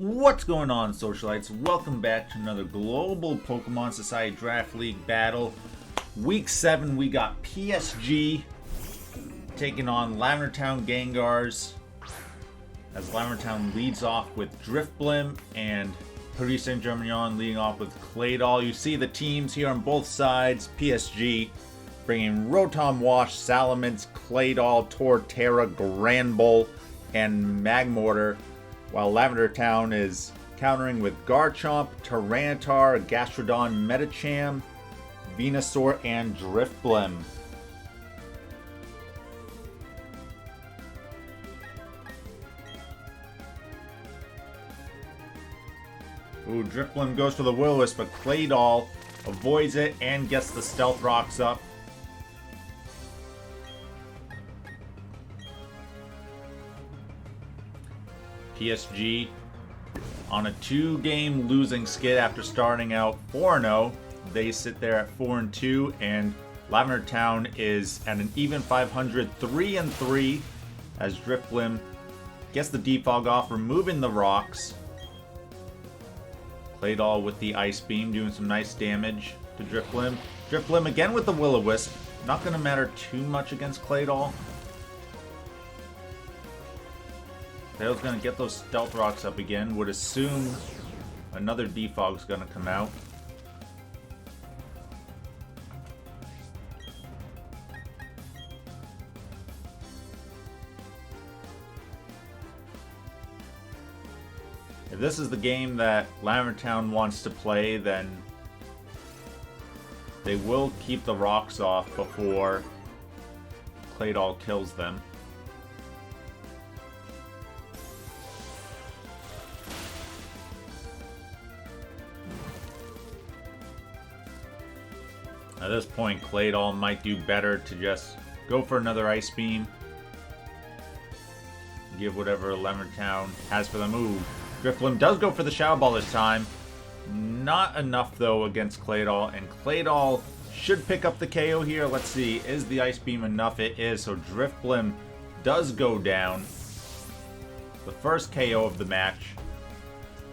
What's going on, Socialites? Welcome back to another Global Pokemon Society Draft League battle. Week 7, we got PSG taking on Lavender Town Gengars, as Lavender Town leads off with Drifblim and Paris Saint-Germignon leading off with Claydol. You see the teams here on both sides. PSG bringing Rotom-Wash, Salamence, Claydol, Torterra, Granbull, and Magmortar, while Lavender Town is countering with Garchomp, Tyranitar, Gastrodon, Medicham, Venusaur, and Drifblim. Ooh, Drifblim goes for the Will-O-Wisp, but Claydol avoids it and gets the Stealth Rocks up. PSG on a 2-game losing skid after starting out 4-0. They sit there at 4-2, and Lavender Town is at an even 500, 3-3, as Drifblim gets the defog off, removing the rocks. Claydol with the Ice Beam, doing some nice damage to Drifblim. Drifblim again with the Will-O-Wisp. Not going to matter too much against Claydol. Claydol's going to get those Stealth Rocks up again. Would assume another defog's going to come out. If this is the game that Lavender Town wants to play, then they will keep the rocks off before Claydol kills them. At this point, Claydol might do better to just go for another Ice Beam. Give whatever Lavender Town has for them. Ooh, Drifblim does go for the Shadow Ball this time. Not enough, though, against Claydol. And Claydol should pick up the KO here. Let's see, is the Ice Beam enough? It is. So Drifblim does go down. The first KO of the match.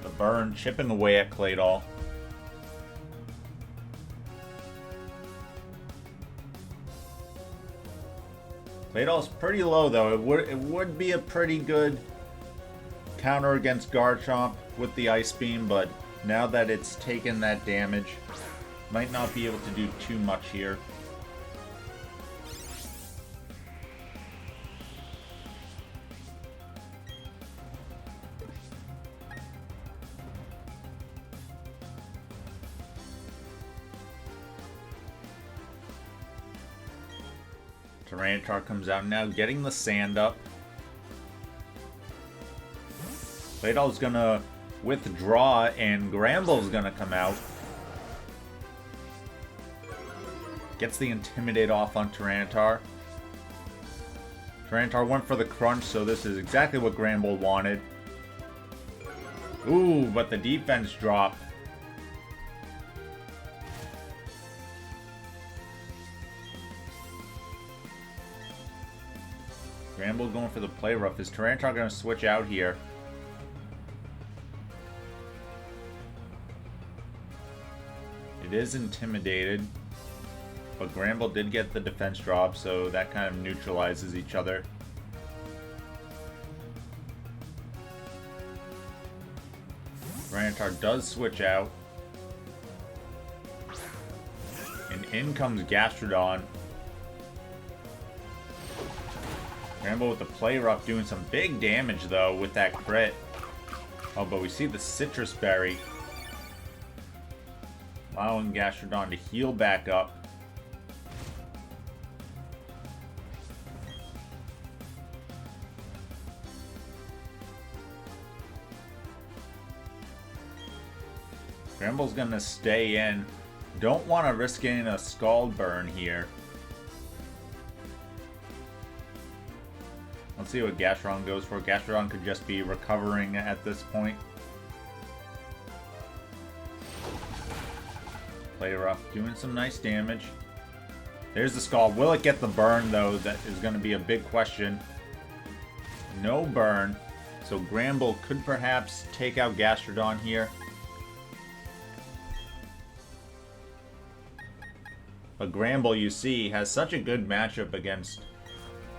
The burn chipping away at Claydol. Claydol's pretty low, though. It would be a pretty good counter against Garchomp with the Ice Beam, but now that it's taken that damage, might not be able to do too much here. Tyranitar comes out now, getting the sand up. Claydol's gonna withdraw, and Granbull's gonna come out. Gets the Intimidate off on Tyranitar. Tyranitar went for the Crunch, so this is exactly what Granbull wanted. Ooh, but the defense dropped. Granbull going for the Play Rough. Is Tyranitar going to switch out here? It is intimidated, but Granbull did get the defense drop, so that kind of neutralizes each other. Tyranitar does switch out. And in comes Gastrodon. Granbull with the Play Rough doing some big damage, though, with that crit. Oh, but we see the Citrus Berry, allowing Gastrodon to heal back up. Granbull's going to stay in. Don't want to risk getting a Scald Burn here. Let's see what Gastrodon goes for. Gastrodon could just be recovering at this point. Play Rough doing some nice damage. There's the Scald. Will it get the burn, though? That is going to be a big question. No burn. So Granbull could perhaps take out Gastrodon here. But Granbull, you see, has such a good matchup against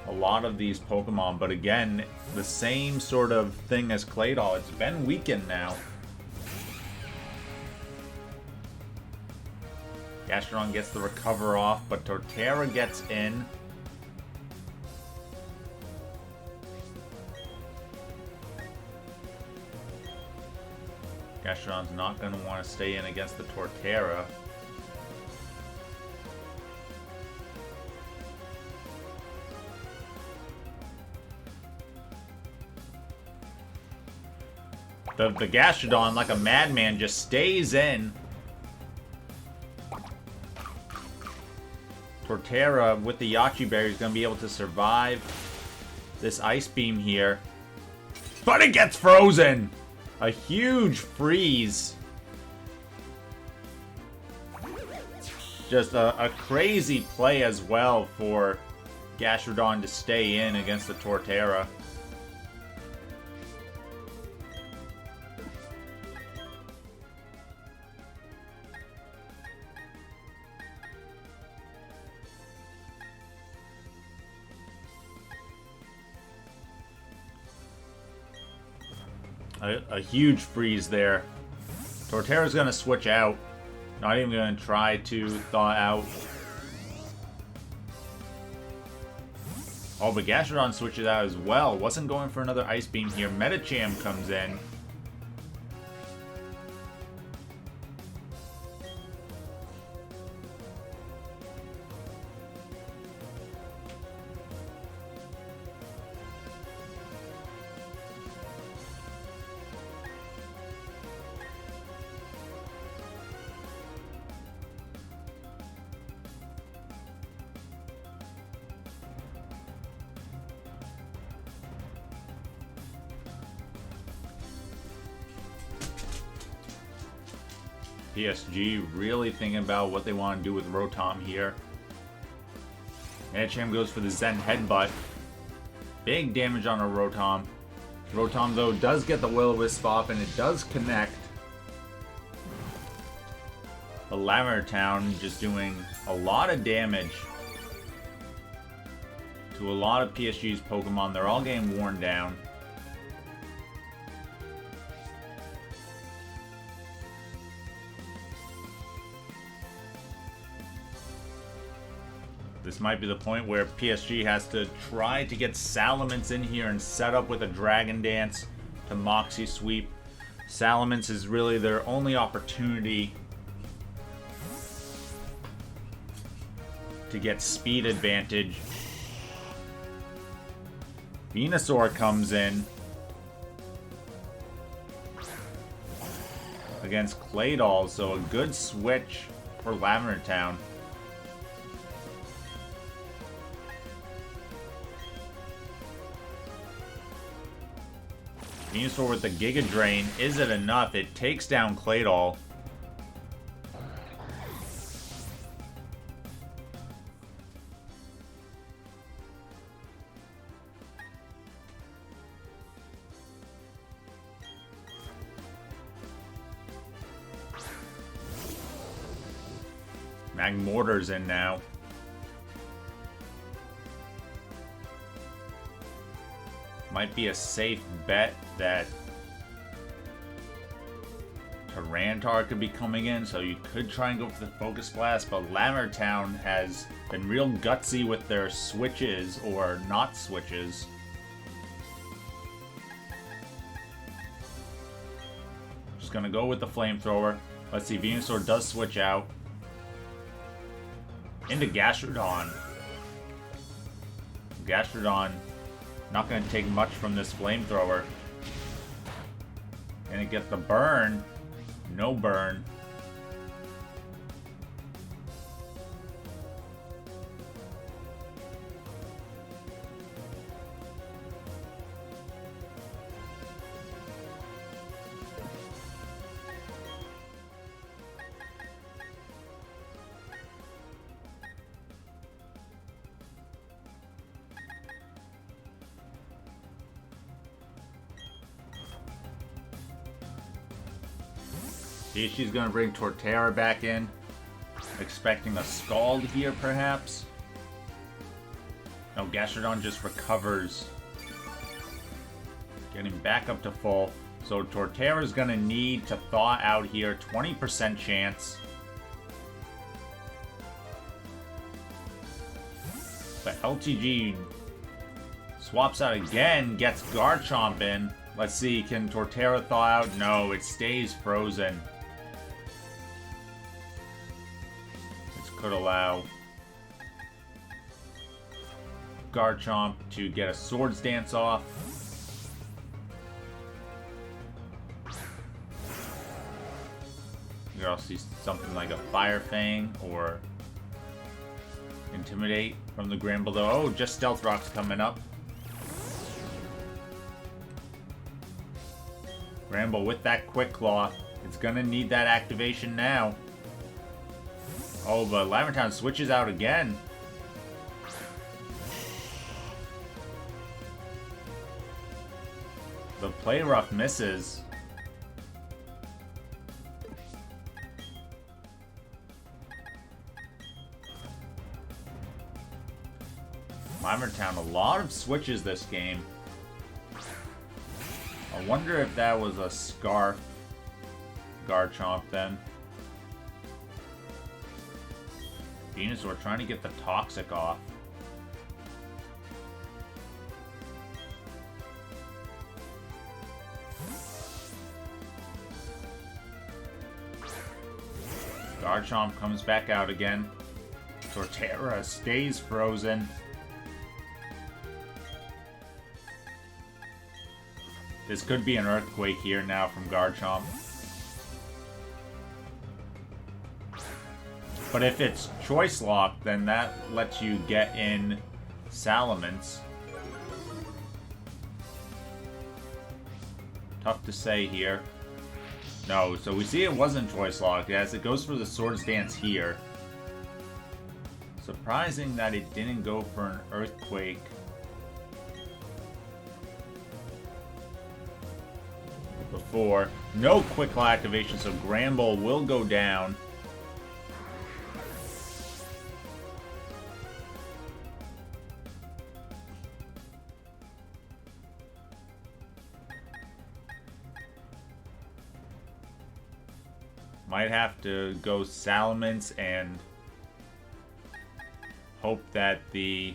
a lot of these Pokemon. But again, the same sort of thing as Claydol. It's been weakened now. Gastrodon gets the recover off, but Torterra gets in. Gastrodon's not going to want to stay in against the Torterra. The Gastrodon, like a madman, just stays in. Torterra, with the Yachi Berry, is going to be able to survive this Ice Beam here. But it gets frozen! A huge freeze. Just a crazy play as well for Gastrodon to stay in against the Torterra. A huge freeze there. Torterra's going to switch out. Not even going to try to thaw out. Oh, but Gastrodon switches out as well. Wasn't going for another Ice Beam here. Medicham comes in. PSG really thinking about what they want to do with Rotom here. Medicham goes for the Zen Headbutt. Big damage on a Rotom. Rotom, though, does get the Will-O-Wisp off, and it does connect. The Lavender Town just doing a lot of damage to a lot of PSG's Pokemon. They're all getting worn down. This might be the point where PSG has to try to get Salamence in here and set up with a Dragon Dance to Moxie Sweep. Salamence is really their only opportunity to get speed advantage. Venusaur comes in against Claydol, so a good switch for Lavender Town. Venusaur with the Giga Drain. Is it enough? It takes down Claydol. Magmortar's in now. Might be a safe bet that Tyranitar could be coming in, so you could try and go for the Focus Blast, but Lavender Town has been real gutsy with their switches, or not switches. Just gonna go with the Flamethrower. Let's see, Venusaur does switch out. Into Gastrodon. Gastrodon not going to take much from this Flamethrower. Gonna get the burn. No burn. She's gonna bring Torterra back in. Expecting a Scald here, perhaps. No, Gastrodon just recovers. Getting back up to full. So Torterra's gonna need to thaw out here. 20% chance. But LTG swaps out again, gets Garchomp in. Let's see, can Torterra thaw out? No, it stays frozen. This could allow Garchomp to get a Swords Dance off. You could also see something like a Fire Fang or Intimidate from the Granbull. Oh, just Stealth Rock's coming up. Granbull with that Quick Claw. It's gonna need that activation now. Oh, but Lavender Town switches out again. The Play Rough misses. Lavender Town, a lot of switches this game. I wonder if that was a Scarf Garchomp then. Venusaur trying to get the Toxic off. Garchomp comes back out again. Torterra stays frozen. This could be an Earthquake here now from Garchomp. But if it's Choice Lock, then that lets you get in Salamence. Tough to say here. No, so we see it wasn't Choice Lock as it goes for the Swords Dance here. Surprising that it didn't go for an Earthquake. Before. No Quick Claw activation, so Granbull will go down. Might have to go Salamence and hope that the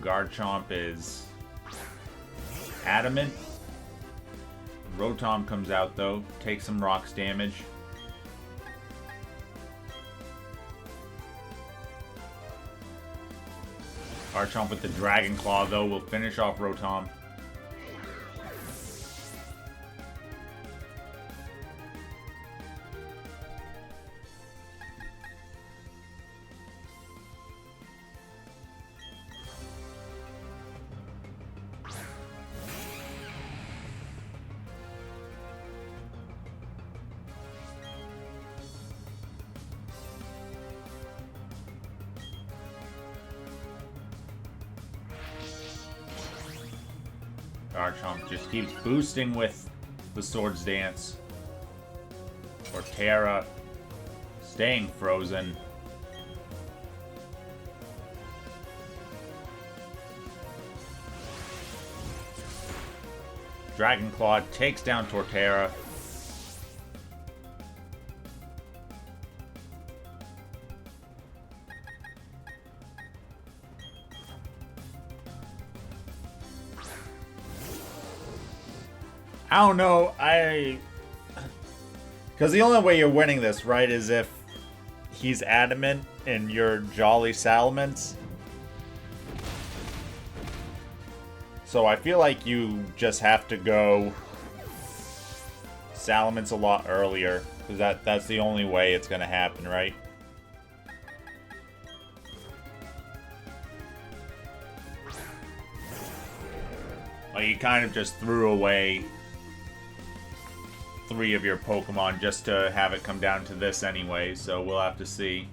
Garchomp is adamant. Rotom comes out though, takes some rocks damage. Garchomp with the Dragon Claw though will finish off Rotom. Garchomp just keeps boosting with the Swords Dance. Torterra staying frozen. Dragon Claw takes down Torterra. I don't know, because the only way you're winning this, right, is if he's adamant and you're Jolly Salamence. So I feel like you just have to go Salamence a lot earlier, because that's the only way it's going to happen, right? Like, you kind of just threw away 3 of your Pokemon just to have it come down to this anyway, so we'll have to see.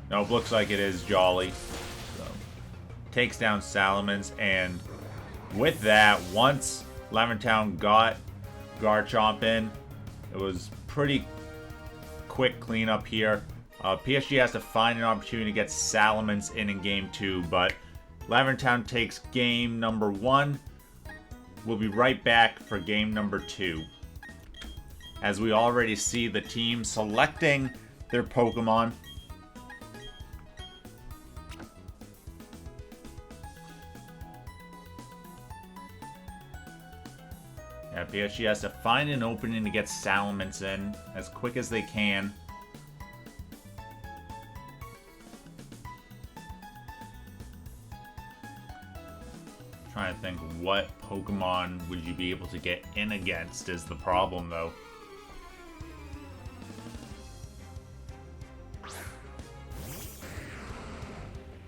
No, it looks like it is Jolly. So, takes down Salamence, and with that, once Lavender Town got Garchomp in. It was pretty quick cleanup here. PSG has to find an opportunity to get Salamence in game 2, but Lavender Town takes game number 1. We'll be right back for game number 2. As we already see the team selecting their Pokemon. Yeah, PSG has to find an opening to get Salamence in as quick as they can. Trying to think what Pokemon would you be able to get in against is the problem, though.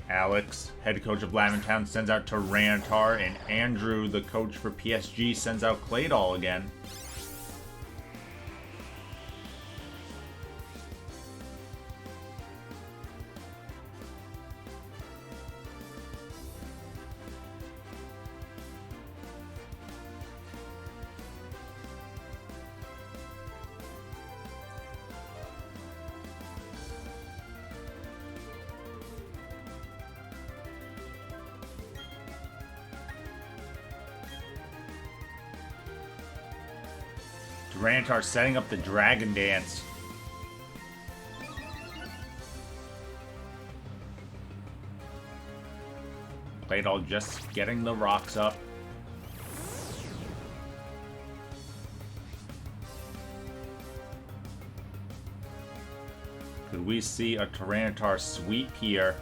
Alex, head coach of Lavender Town, sends out Tyranitar, and Andrew, the coach for PSG, sends out Claydol again. Tyranitar setting up the Dragon Dance. Claydol just getting the rocks up. Could we see a Tyranitar sweep here?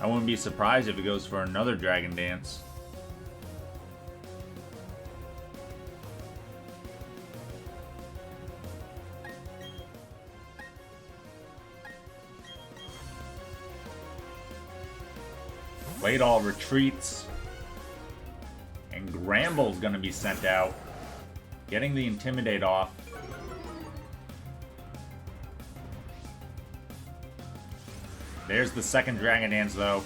I wouldn't be surprised if it goes for another Dragon Dance. Claydol retreats. And Granbull's going to be sent out. Getting the Intimidate off. There's the second Dragon Dance, though.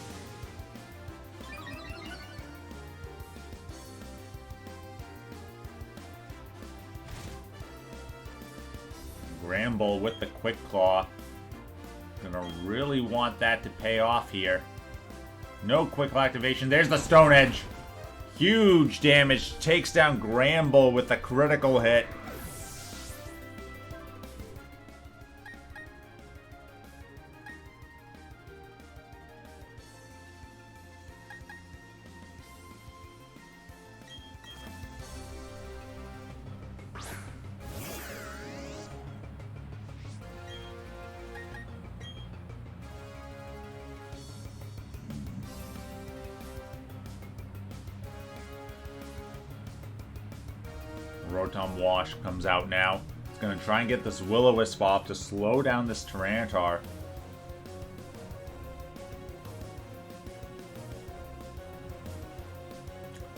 Granbull with the Quick Claw. Gonna really want that to pay off here. No Quick Claw activation. There's the Stone Edge. Huge damage. Takes down Granbull with a critical hit. Rotom-Wash comes out now. It's going to try and get this Will-O-Wisp off to slow down this Tyranitar.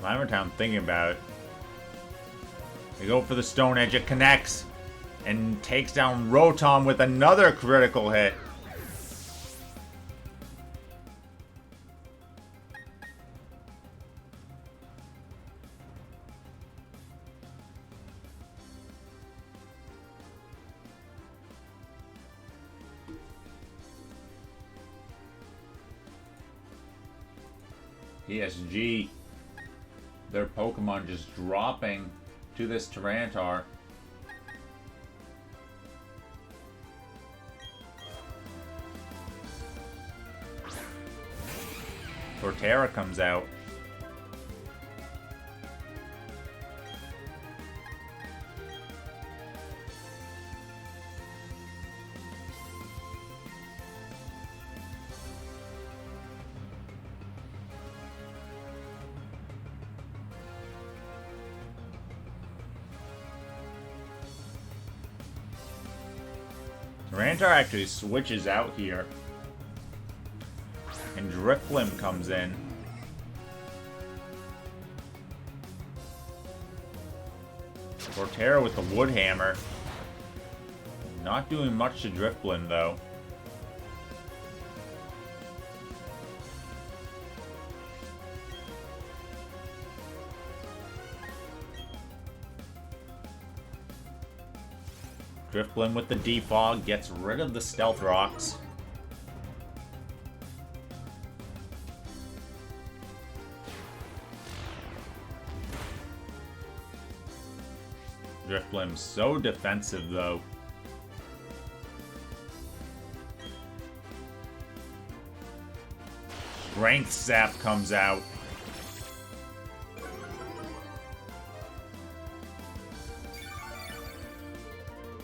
Lavender Town thinking about it. They go for the Stone Edge. It connects and takes down Rotom with another critical hit. PSG, their Pokemon just dropping to this Tyranitar. Torterra comes out. Tyranitar actually switches out here. And Drifblim comes in. Torterra with the Wood Hammer. Not doing much to Drifblim though. Drifblim with the defog gets rid of the Stealth Rocks. Drifblim's so defensive though. Strength Sap comes out.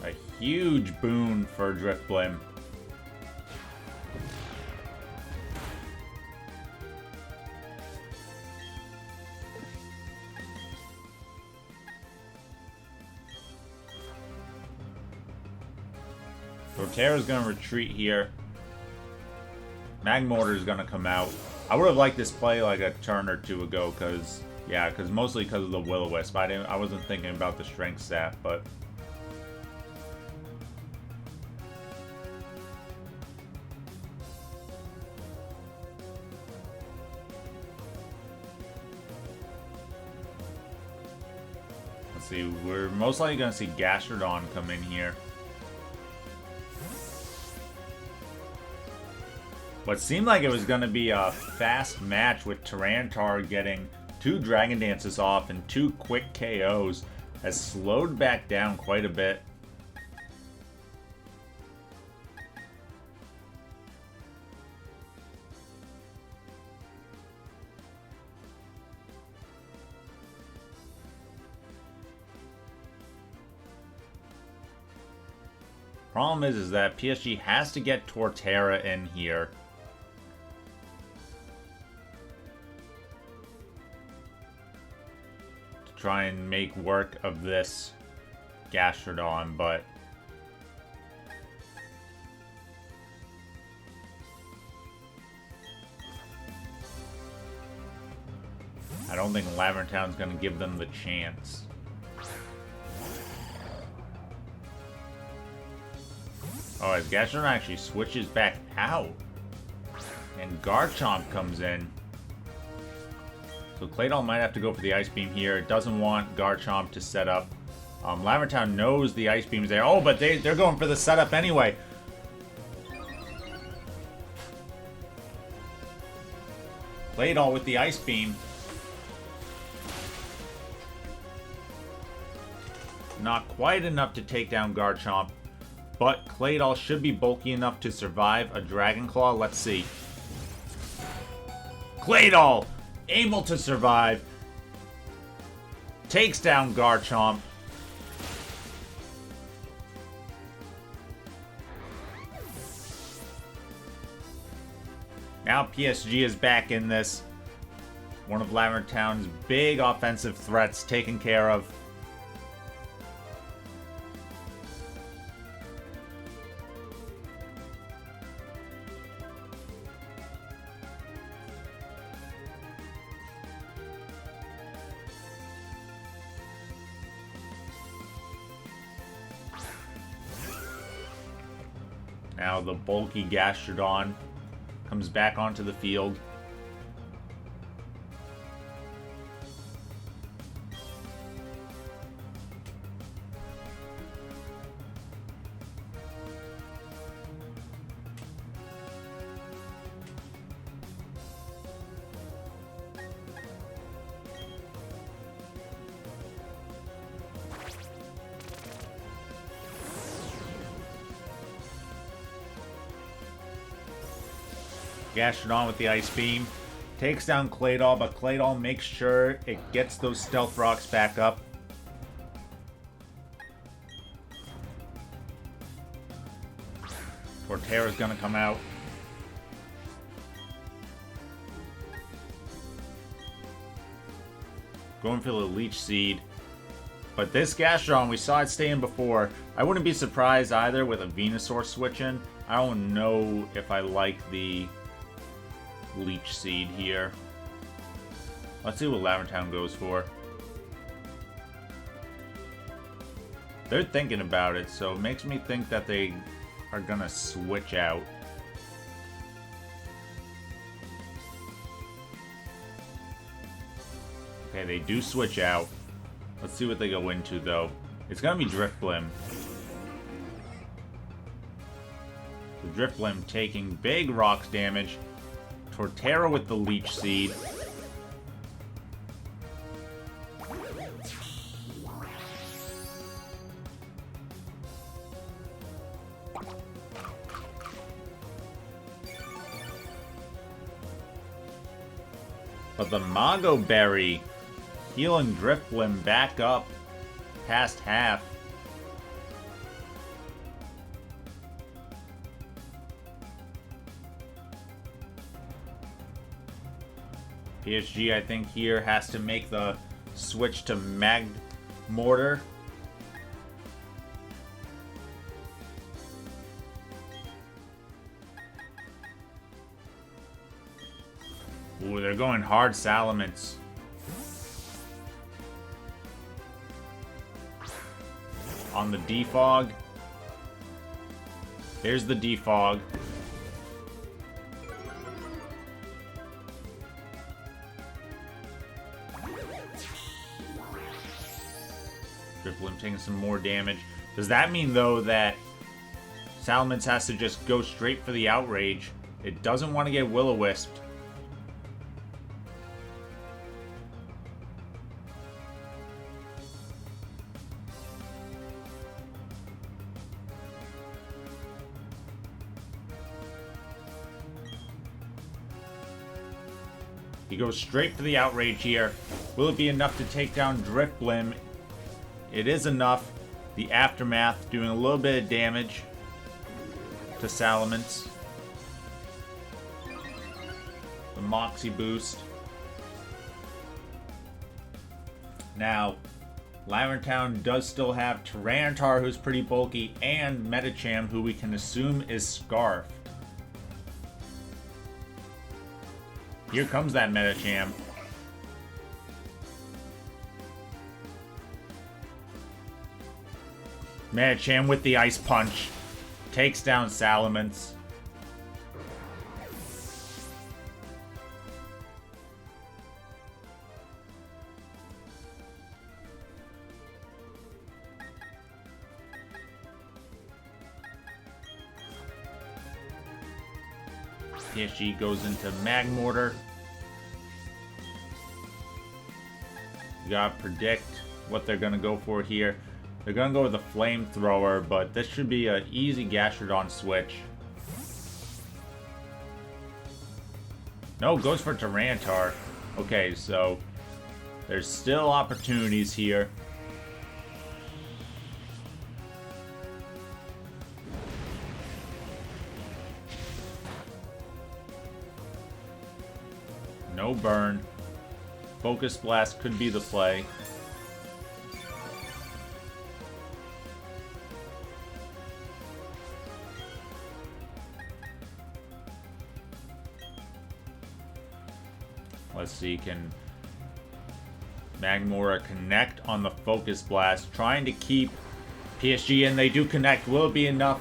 A huge boon for Drifblim. Torterra's gonna retreat here. Magmortar is gonna come out. I would have liked this play like a turn or two ago, mostly because of the Will-O-Wisp. I wasn't thinking about the Strength Sap, but let's see. We're most likely gonna see Gastrodon come in here. What seemed like it was going to be a fast match with Tyranitar getting 2 Dragon Dances off and 2 quick KOs has slowed back down quite a bit. Problem is that PSG has to get Torterra in here. Try and make work of this Gastrodon, but I don't think Lavender Town's going to give them the chance. Oh, as Gastrodon actually switches back out, and Garchomp comes in. So Claydol might have to go for the Ice Beam here. It doesn't want Garchomp to set up. Lavender Town knows the Ice Beam's there. Oh, but they're going for the setup anyway. Claydol with the Ice Beam. Not quite enough to take down Garchomp, but Claydol should be bulky enough to survive a Dragon Claw. Let's see. Claydol! Able to survive. Takes down Garchomp. Now PSG is back in this. One of Lavender Town's big offensive threats taken care of. Now the bulky Gastrodon comes back onto the field. Gastrodon with the Ice Beam. Takes down Claydol, but Claydol makes sure it gets those Stealth Rocks back up. Torterra's gonna come out. Going for the Leech Seed. But this Gastrodon, we saw it stay in before. I wouldn't be surprised either with a Venusaur switch in. I don't know if I like the Leech Seed here. Let's see what Lavender Town goes for. They're thinking about it, so it makes me think that they are gonna switch out. Okay, they do switch out. Let's see what they go into, though. It's gonna be Drifblim. The Drifblim taking big rocks damage. Torterra with the Leech Seed. But the Mago Berry healing Drifblim back up past half. PSG, I think, here has to make the switch to Magmortar. Ooh, they're going hard Salamence. On the defog. There's the defog. Drifblim taking some more damage. Does that mean, though, that Salamence has to just go straight for the Outrage? It doesn't want to get Will-O-Wisped. He goes straight for the Outrage here. Will it be enough to take down Drifblim? It is enough. The Aftermath doing a little bit of damage to Salamence. The Moxie boost. Now, Lavender Town does still have Tyranitar, who's pretty bulky, and Medicham, who we can assume is Scarfed. Here comes that Medicham. Medicham with the Ice Punch. Takes down Salamence. PSG goes into Magmortar. You gotta predict what they're gonna go for here. They're gonna go with a Flamethrower, but this should be an easy Gastrodon switch. No, goes for Tyranitar. Okay, so there's still opportunities here. No burn. Focus Blast could be the play. Let's see, can Magmortar connect on the Focus Blast? Trying to keep PSG in. They do connect. Will it be enough?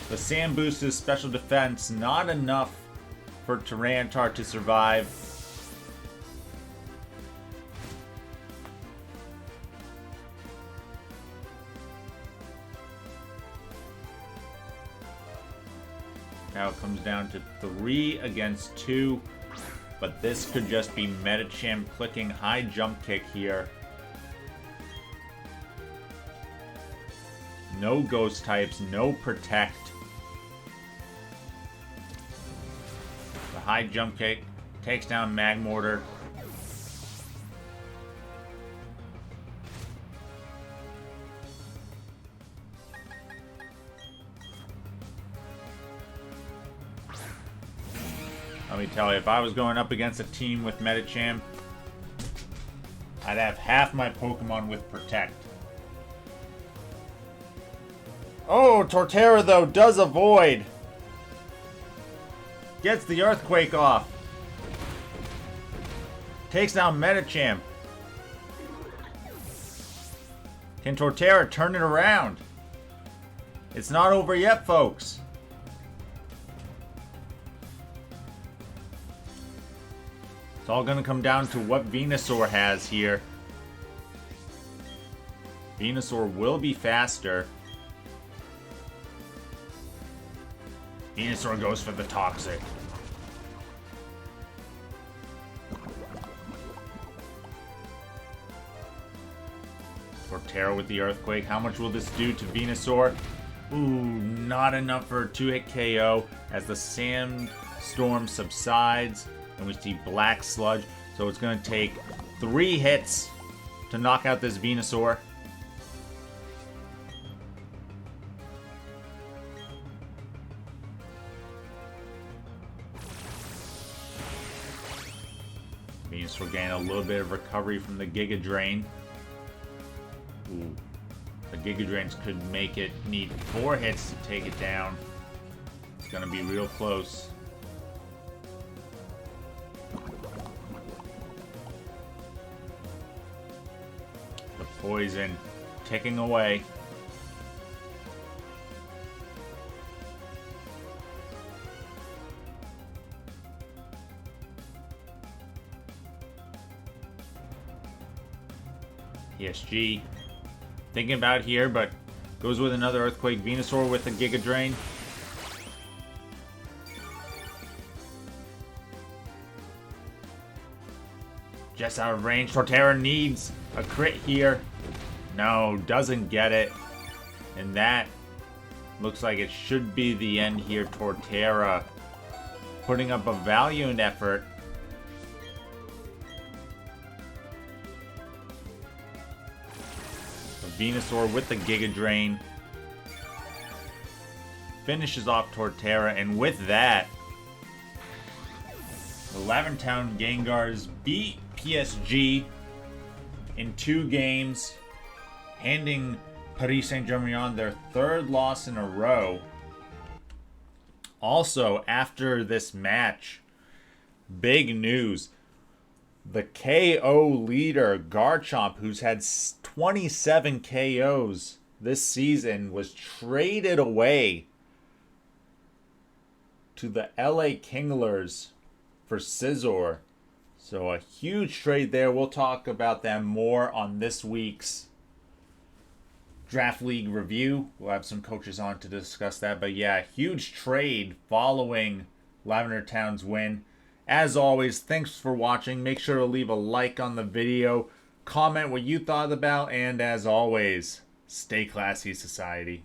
The Sand Boost is special defense. Not enough for Tyranitar to survive. Now it comes down to 3 against 2. But this could just be Medicham clicking high jump kick here. No ghost types, no protect. The high jump kick takes down Magmortar. Let me tell you, if I was going up against a team with Medicham, I'd have half my Pokemon with Protect. Oh, Torterra, though, does avoid. Gets the Earthquake off. Takes down Medicham. Can Torterra turn it around? It's not over yet, folks. It's all going to come down to what Venusaur has here. Venusaur will be faster. Venusaur goes for the Toxic. Torterra with the Earthquake. How much will this do to Venusaur? Ooh, not enough for a 2-hit KO as the Sandstorm subsides and we see Black Sludge. So it's going to take 3 hits to knock out this Venusaur. Venusaur getting a little bit of recovery from the Giga Drain. Ooh. The Giga Drains could make it need 4 hits to take it down. It's gonna be real close. The poison ticking away. PSG thinking about it here, but goes with another Earthquake. Venusaur with the Giga Drain. Just out of range. Torterra needs a crit here. No, doesn't get it. And that looks like it should be the end here. Torterra putting up a valiant effort. Venusaur with the Giga Drain finishes off Torterra, and with that, the Lavender Town Gengars beat PSG in 2 games, handing Paris Saint-Germignon their 3rd loss in a row. Also, after this match, big news. The KO leader, Garchomp, who's had 27 KOs this season, was traded away to the LA Kinglers for Scizor. So a huge trade there. We'll talk about them more on this week's Draft League review. We'll have some coaches on to discuss that. But yeah, huge trade following Lavender Town's win. As always, thanks for watching. Make sure to leave a like on the video, comment what you thought about, and as always, stay classy, society.